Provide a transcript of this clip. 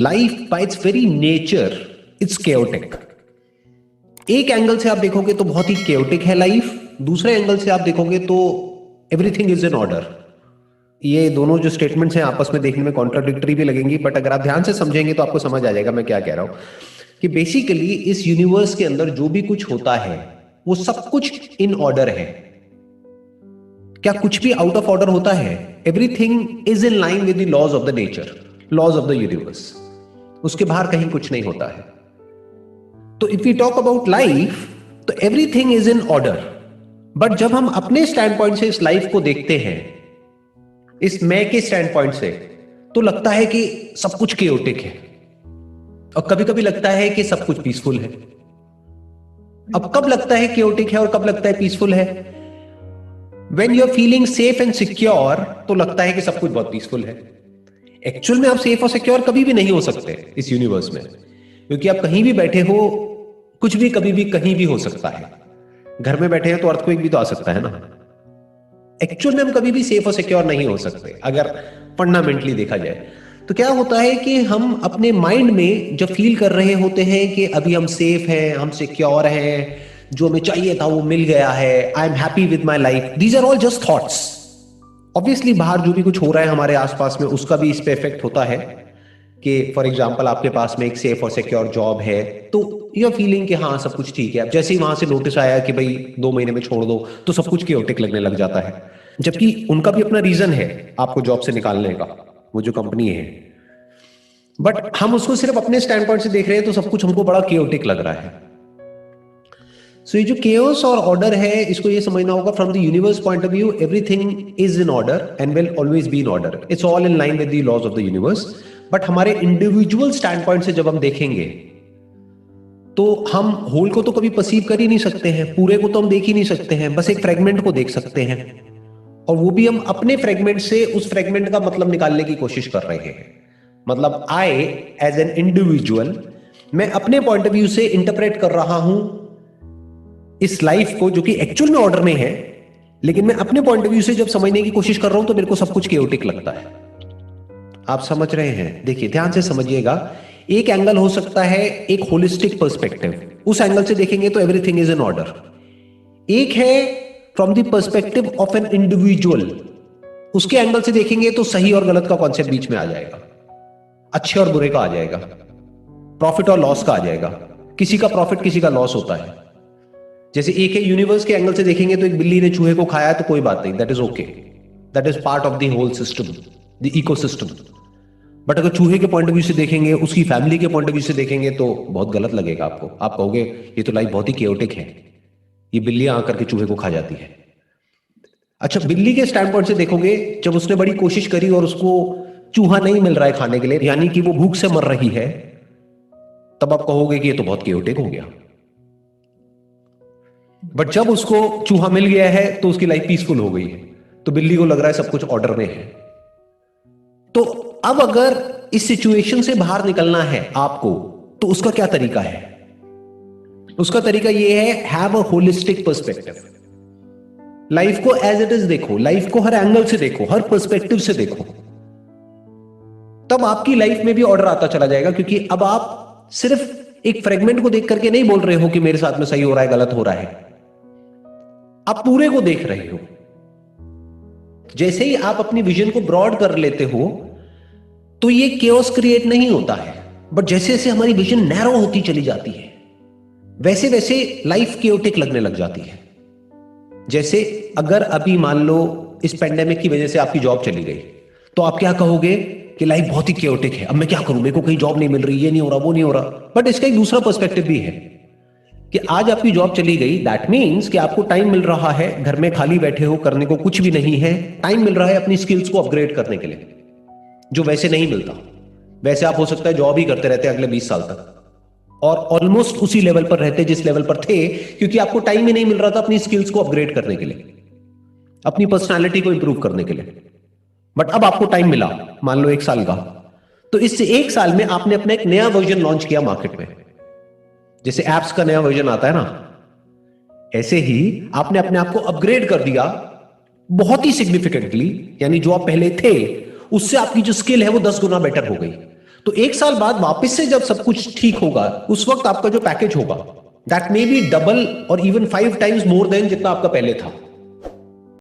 Life by it's very nature it's chaotic. एक angle से आप देखोगे तो बहुत ही केओटिक है लाइफ, दूसरे एंगल से आप देखोगे तो एवरीथिंग इज इन ऑर्डर। ये दोनों जो स्टेटमेंट्स हैं आपस में देखने में कॉन्ट्राडिक्टरी भी लगेंगी, बट अगर आप ध्यान से समझेंगे तो आपको समझ आ जाएगा मैं क्या कह रहा हूं। कि बेसिकली इस यूनिवर्स के अंदर जो भी कुछ होता है वो सब कुछ इन ऑर्डर है। क्या कुछ भी आउट ऑफ ऑर्डर होता है? Everything is in line with the laws of the nature, laws of the universe. उसके बाहर कहीं कुछ नहीं होता है। तो if we talk about life, तो everything is in order. But जब हम अपने स्टैंड पॉइंट से इस लाइफ को देखते हैं, इस मैं के स्टैंड पॉइंट से, तो लगता है कि सब कुछ केओटिक है, और कभी कभी लगता है कि सब कुछ पीसफुल है। अब कब लगता है केओटिक है और कब लगता है पीसफुल है? When you're feeling safe and secure, तो लगता है कि सब कुछ बहुत पीसफुल है। एक्चुअल में आप सेफ और सिक्योर कभी भी नहीं हो सकते इस यूनिवर्स में, क्योंकि आप कहीं भी बैठे हो, कुछ भी कभी भी कहीं भी हो सकता है। घर में बैठे हैं तो अर्थक्वेक भी तो आ सकता है ना। एक्चुअल में हम कभी भी सेफ और सिक्योर नहीं हो सकते अगर फंडामेंटली देखा जाए। तो क्या होता है कि हम अपने माइंड में जब फील कर रहे होते हैं कि अभी हम सेफ हैं, हम सिक्योर हैं, जो हमें चाहिए था वो मिल गया है, I am happy with my life, these are all just thoughts. Obviously बाहर जो भी कुछ हो रहा है हमारे आसपास में, उसका भी इस पे इफेक्ट होता है। कि फॉर एग्जाम्पल आपके पास में एक सेफ और सिक्योर जॉब है, तो यू आर फीलिंग कि हाँ सब कुछ ठीक है। अब जैसे ही वहां से नोटिस आया कि भाई 2 महीने में छोड़ दो, तो सब कुछ केओटिक लगने लग जाता है। जबकि उनका भी अपना रीजन है आपको जॉब से निकालने का, वो जो कंपनी है। बट हम उसको सिर्फ अपने स्टैंड पॉइंट से देख रहे हैं, तो सब कुछ हमको बड़ा केओटिक लग रहा है। सो ये जो केओस और ऑर्डर है, इसको ये समझना होगा from the universe point of view, everything is in order and will always be in order. It's all in line with the laws of the universe. But हमारे इंडिविजुअल स्टैंड पॉइंट से जब हम देखेंगे, तो हम होल को तो कभी परसीव कर ही नहीं सकते हैं, पूरे को तो हम देख ही नहीं सकते हैं, बस एक फ्रेगमेंट को देख सकते हैं। और वो भी हम अपने फ्रेगमेंट से उस फ्रेगमेंट का मतलब निकालने की कोशिश कर रहे हैं। मतलब आई एज एन इंडिविजुअल, मैं अपने पॉइंट ऑफ व्यू से इंटरप्रेट कर रहा हूं इस लाइफ को, जो कि एक्चुअल में ऑर्डर में है, लेकिन मैं अपने पॉइंट ऑफ व्यू से जब समझने की कोशिश कर रहा हूं तो मेरे को सब कुछ केओटिक लगता है। आप समझ रहे हैं? देखिए ध्यान से समझिएगा। एक एंगल हो सकता है एक होलिस्टिक पर्सपेक्टिव, उस एंगल से देखेंगे तो एवरीथिंग इज इन ऑर्डर। एक है from the perspective of an individual, उसके एंगल से देखेंगे तो सही और गलत का कॉन्सेप्ट बीच में आ जाएगा, अच्छे और बुरे का आ जाएगा, प्रॉफिट और लॉस का आ जाएगा। किसी का प्रॉफिट किसी का लॉस होता है। जैसे एक है यूनिवर्स के एंगल से देखेंगे तो एक बिल्ली ने चूहे को खाया तो कोई बात नहीं, that is okay, that is part of the whole system, the ecosystem. But अगर चूहे के पॉइंट ऑफ व्यू से देखेंगे, उसकी फैमिली के पॉइंट ऑफ व्यू से देखेंगे, तो बहुत गलत लगेगा आपको। आप कहोगे ये तो लाइफ बहुत ही केओटिक है, ये बिल्लियां आकर के चूहे को खा जाती है। अच्छा, बिल्ली के स्टैंड पॉइंट से देखोगे, जब उसने बड़ी कोशिश करी और उसको चूहा नहीं मिल रहा है खाने के लिए, यानी कि वो भूख से मर रही है, तब आप कहोगे कि ये तो बहुत केओटिक हो गया। बट जब उसको चूहा मिल गया है तो उसकी लाइफ पीसफुल हो गई है, तो बिल्ली को लग रहा है सब कुछ ऑर्डर में है। तो अब अगर इस सिचुएशन से बाहर निकलना है आपको, तो उसका क्या तरीका है? उसका तरीका यह है, have a holistic perspective. Life को एज इट इज देखो, लाइफ को हर एंगल से देखो, हर पर्सपेक्टिव से देखो। तब आपकी लाइफ में भी ऑर्डर आता चला जाएगा, क्योंकि अब आप सिर्फ एक फ्रेगमेंट को देख करके नहीं बोल रहे हो कि मेरे साथ में सही हो रहा है, गलत हो रहा है। आप पूरे को देख रहे हो। जैसे ही आप अपनी विजन को ब्रॉड कर लेते हो, तो ये केओस क्रिएट नहीं होता है। बट जैसे जैसे हमारी विजन नैरो होती चली जाती है, वैसे वैसे लाइफ केओटिक लगने लग जाती है। जैसे अगर अभी मान लो इस पेंडेमिक की वजह से आपकी जॉब चली गई, तो आप क्या कहोगे कि लाइफ बहुत ही केओटिक है, अब मैं क्या करूं, मेरे को कहीं जॉब नहीं मिल रही, ये नहीं हो रहा, वो नहीं हो रहा। बट इसका एक दूसरा पर्सपेक्टिव भी है कि आज आपकी जॉब चली गई, दैट मीन्स कि आपको टाइम मिल रहा है, घर में खाली बैठे हो, करने को कुछ भी नहीं है, टाइम मिल रहा है अपनी स्किल्स को अपग्रेड करने के लिए, जो वैसे नहीं मिलता। वैसे आप हो सकता है जॉब ही करते रहते अगले 20 साल तक, और ऑलमोस्ट उसी लेवल पर रहते जिस लेवल पर थे, क्योंकि आपको टाइम ही नहीं मिल रहा था अपनी स्किल्स को अपग्रेड करने के लिए, अपनी पर्सनालिटी को इंप्रूव करने के लिए। बट अब आपको टाइम मिला, मान लो 1 साल का, तो इस 1 साल में आपने अपना एक नया वर्जन लॉन्च किया मार्केट में। जैसे एप्स का नया वर्जन आता है ना, ऐसे ही आपने अपने आप को अपग्रेड कर दिया बहुत ही सिग्निफिकेंटली। यानी जो आप पहले थे उससे आपकी जो स्किल है वो 10 गुना बेटर हो गई। तो एक साल बाद वापस से जब सब कुछ ठीक होगा, उस वक्त आपका जो पैकेज होगा दैट मे बी डबल और इवन 5 टाइम्स मोर देन जितना आपका पहले था।